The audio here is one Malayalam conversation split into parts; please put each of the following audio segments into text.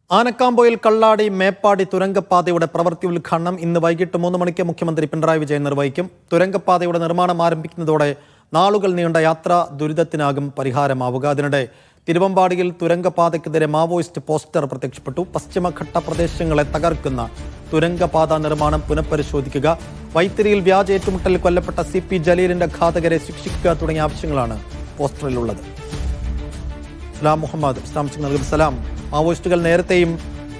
ആനക്കാംപൊയിൽ കള്ളാടി മേപ്പാടി തുരങ്കപാതയുടെ പ്രവൃത്തി ഉദ്ഘാടനം ഇന്ന് വൈകിട്ട് 3 മണിക്ക് മുഖ്യമന്ത്രി പിണറായി വിജയൻ നിർവഹിക്കും. തുരങ്കപാതയുടെ നിർമ്മാണം ആരംഭിക്കുന്നതോടെ നാളുകൾ നീണ്ട യാത്രാ ദുരിതത്തിനാകും പരിഹാരമാവുക. അതിനിടെ തിരുവമ്പാടിയിൽ തുരങ്കപാതയ്ക്കെതിരെ മാവോയിസ്റ്റ് പോസ്റ്റർ പ്രത്യക്ഷപ്പെട്ടു. പശ്ചിമഘട്ട പ്രദേശങ്ങളെ തകർക്കുന്ന തുരങ്കപാത നിർമ്മാണം പുനഃപരിശോധിക്കുക, വൈത്തിരിയിൽ വ്യാജ ഏറ്റുമുട്ടലിൽ കൊല്ലപ്പെട്ട CP ജലീലിന്റെ ഘാതകരെ ശിക്ഷിക്കുക തുടങ്ങിയ ആവശ്യങ്ങളാണ് പോസ്റ്ററിലുള്ളത്. സലാം മുഹമ്മദ് വിശദാംശങ്ങൾ നൽകും. സലാം, മാവോയിസ്റ്റുകൾ നേരത്തെയും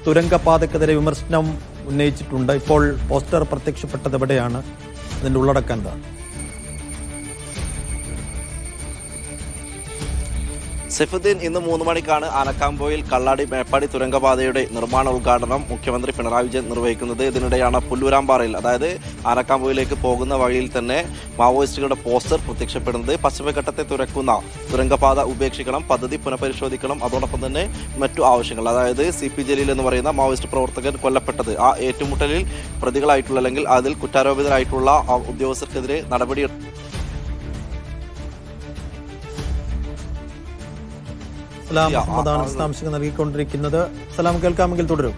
തുരങ്കപാതയ്ക്കെതിരെ വിമർശനം ഉന്നയിച്ചിട്ടുണ്ട്. ഇപ്പോൾ പോസ്റ്റർ പ്രത്യക്ഷപ്പെട്ടത് എവിടെയാണ്? അതിന്റെ ഉള്ളടക്കം എന്താണ്? സൈഫുദ്ദീൻ, ഇന്ന് 3 മണിക്കാണ് ആനക്കാംപൊയിൽ കള്ളാടി മേപ്പാടി തുരങ്കപാതയുടെ നിർമ്മാണ ഉദ്ഘാടനം മുഖ്യമന്ത്രി പിണറായി വിജയൻ നിർവഹിക്കുന്നത്. ഇതിനിടെയാണ് പുല്ലൂരാമ്പാറയിൽ, അതായത് ആനക്കാംപൊയിലേക്ക് പോകുന്ന വഴിയിൽ തന്നെ മാവോയിസ്റ്റുകളുടെ പോസ്റ്റർ പ്രത്യക്ഷപ്പെടുന്നത്. പശ്ചിമഘട്ടത്തെ തുറക്കുന്ന തുരങ്കപാത ഉപേക്ഷിക്കണം, പദ്ധതി പുനഃപരിശോധിക്കണം, അതോടൊപ്പം തന്നെ മറ്റു ആവശ്യങ്ങൾ, അതായത് CP ജലീൽ എന്ന് പറയുന്ന മാവോയിസ്റ്റ് പ്രവർത്തകൻ കൊല്ലപ്പെട്ടത്, ആ ഏറ്റുമുട്ടലിൽ പ്രതികളായിട്ടുള്ള അല്ലെങ്കിൽ അതിൽ കുറ്റാരോപിതരായിട്ടുള്ള ഉദ്യോഗസ്ഥർക്കെതിരെ നടപടി. സലാം മുഹമ്മദാണ് വിശദാംശങ്ങൾ നൽകിക്കൊണ്ടിരിക്കുന്നത്. സലാം, കേൾക്കാമെങ്കിൽ തുടരും.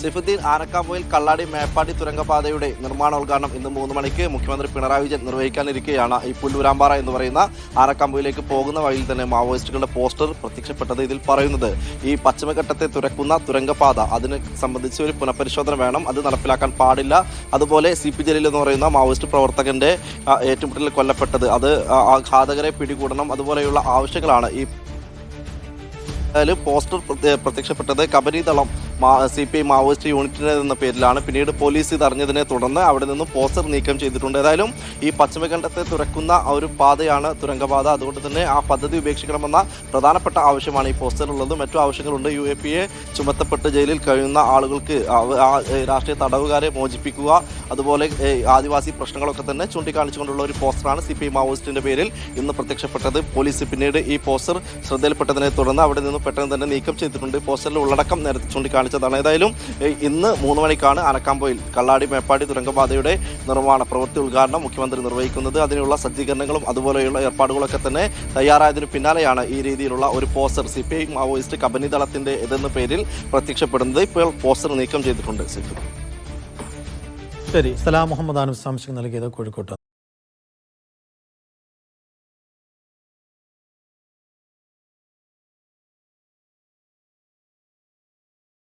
സൈഫുദ്ദീൻ, ആനക്കാംപൊയിൽ കള്ളാടി മേപ്പാടി തുരങ്കപാതയുടെ നിർമ്മാണോദ്ഘാടനം ഇന്ന് 3 മണിക്ക് മുഖ്യമന്ത്രി പിണറായി വിജയൻ നിർവഹിക്കാനിരിക്കെയാണ് ഈ പുല്ലൂരാമ്പാറ എന്ന് പറയുന്ന ആനക്കാംപൊയിലേക്ക് പോകുന്ന വഴിയിൽ തന്നെ മാവോയിസ്റ്റുകളുടെ പോസ്റ്റർ പ്രത്യക്ഷപ്പെട്ടത്. ഇതിൽ പറയുന്നത്, ഈ പശ്ചിമഘട്ടത്തെ തുറക്കുന്ന തുരങ്കപാത അതിനെ സംബന്ധിച്ച് ഒരു പുനഃപരിശോധന വേണം, അത് നടപ്പിലാക്കാൻ പാടില്ല. അതുപോലെ CP ജലീൽ എന്ന് പറയുന്ന മാവോയിസ്റ്റ് പ്രവർത്തകന്റെ ഏറ്റുമുട്ടലിൽ കൊല്ലപ്പെട്ടത്, അത് ആ ഘാതകരെ പിടികൂടണം, അതുപോലെയുള്ള ആവശ്യങ്ങളാണ് ഈ പോസ്റ്റർ പ്രത്യക്ഷപ്പെട്ടത്. കബനിതളം CPI മാവോയിസ്റ്റ് യൂണിറ്റിന്റെ എന്ന പേരിലാണ്. പിന്നീട് പോലീസ് ഇത് അറിഞ്ഞതിനെ തുടർന്ന് അവിടെ നിന്നും പോസ്റ്റർ നീക്കം ചെയ്തിട്ടുണ്ട്. ഏതായാലും ഈ പശ്ചിമഘട്ടത്തെ തുറക്കുന്ന ഒരു പാതയാണ് തുരങ്കപാത, അതുകൊണ്ട് തന്നെ ആ പദ്ധതി ഉപേക്ഷിക്കണമെന്ന പ്രധാനപ്പെട്ട ആവശ്യമാണ് ഈ പോസ്റ്ററിലുള്ളത്. മറ്റു ആവശ്യങ്ങളുണ്ട്. UAPA ചുമത്തപ്പെട്ട് ജയിലിൽ കഴിയുന്ന ആളുകൾക്ക് ആ രാഷ്ട്രീയ തടവുകാരെ മോചിപ്പിക്കുക, അതുപോലെ ആദിവാസി പ്രശ്നങ്ങളൊക്കെ തന്നെ ചൂണ്ടിക്കാണിച്ചുകൊണ്ടുള്ള ഒരു പോസ്റ്ററാണ് CPI മാവോയിസ്റ്റിന്റെ പേരിൽ ഇന്ന് പ്രത്യക്ഷപ്പെട്ടത്. പോലീസ് പിന്നീട് ഈ പോസ്റ്റർ ശ്രദ്ധയിൽപ്പെട്ടതിനെ തുടർന്ന് അവിടെ നിന്ന് പെട്ടെന്ന് തന്നെ നീക്കം ചെയ്തിട്ടുണ്ട്. പോസ്റ്ററിൽ ഉള്ളടക്കം നേരത്തെ ചൂണ്ടിക്കാണിച്ചതാണ്. ഏതായാലും ഇന്ന് 3 മണിക്കാണ് ആനക്കാംപൊയിൽ കള്ളാടി മേപ്പാടി തുരങ്കപാതയുടെ നിർമ്മാണ പ്രവൃത്തി ഉദ്ഘാടനം മുഖ്യമന്ത്രി നിർവഹിക്കുന്നത്. അതിനുള്ള സജ്ജീകരണങ്ങളും അതുപോലെയുള്ള ഏർപ്പാടുകളൊക്കെ തന്നെ തയ്യാറായതിനു പിന്നാലെയാണ് ഈ രീതിയിലുള്ള ഒരു പോസ്റ്റർ CPI മാവോയിസ്റ്റ് കബനിതളത്തിന്റെ ഇതെന്ന പേരിൽ പ്രത്യക്ഷപ്പെടുന്നത്. ഇപ്പോൾ പോസ്റ്റർ നീക്കം ചെയ്തിട്ടുണ്ട്. ശരി, സലാം മുഹമ്മദാണ് വിശദാംശങ്ങൾ നൽകിയത് കോഴിക്കോട്ട്.